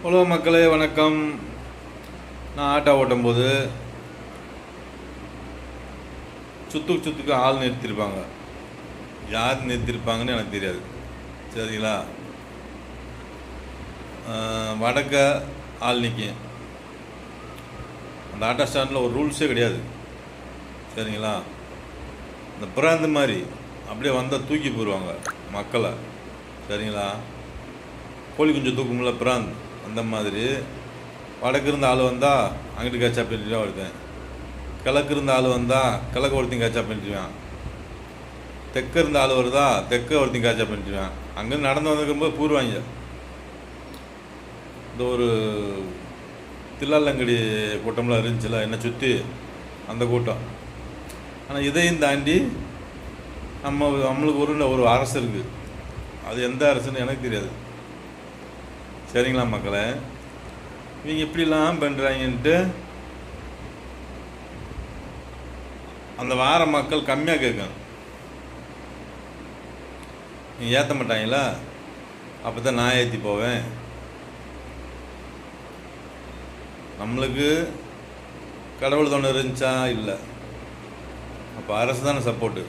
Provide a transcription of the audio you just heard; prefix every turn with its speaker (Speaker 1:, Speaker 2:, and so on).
Speaker 1: Hello மக்களே, வணக்கம். நான் ஆட்டோ ஓட்டும்போது சுற்றுக்கு ஆள் நிறுத்தியிருப்பாங்க. யார் நிறுத்தியிருப்பாங்கன்னு எனக்கு தெரியாது. சரிங்களா? வடக்க ஆள் நிற்கும். அந்த ஆட்டோ ஸ்டாண்டில் ஒரு ரூல்ஸே கிடையாது. சரிங்களா? இந்த பிராந்து மாதிரி அப்படியே வந்தால் தூக்கி போயிடுவாங்க மக்களை. சரிங்களா? கோழி குஞ்சு தூக்கும்ல பிராந்த், அந்த மாதிரி வடக்கு இருந்த ஆள் வந்தால் அங்கிட்டு கேட்சா பண்ணிட்டு ஒருத்தன், கிழக்கு இருந்த ஆள் வந்தால் கிழக்கு ஒருத்தையும் கேட்சா பண்ணிட்டுவேன், தெற்கு இருந்த ஆள் வருதா தெற்க ஒருத்தையும் கேட்சா பண்ணிட்டுவேன். அங்கேருந்து நடந்து வந்துருக்கும்போது பூர்வாங்க இந்த ஒரு தில்லாலங்கடி கூட்டம்லாம் இருந்துச்சுல என்னை சுற்றி, அந்த கூட்டம். ஆனால் இதையும் தாண்டி நம்மளுக்கு ஒரு அரசு இருக்குது. அது எந்த அரசுன்னு எனக்கு தெரியாது. சரிங்களா மக்களே? இவங்க இப்படிலாம் பண்ணுறாங்கன்ட்டு அந்த வார மக்கள் கம்மியாக கேட்கும். நீங்கள் ஏற்ற மாட்டாங்களா? அப்போ தான் நான் ஏற்றி போவேன். நம்மளுக்கு கடவுள் துணை இருந்துச்சா? இல்லை. அப்போ அரசு தானே சப்போர்ட்டு.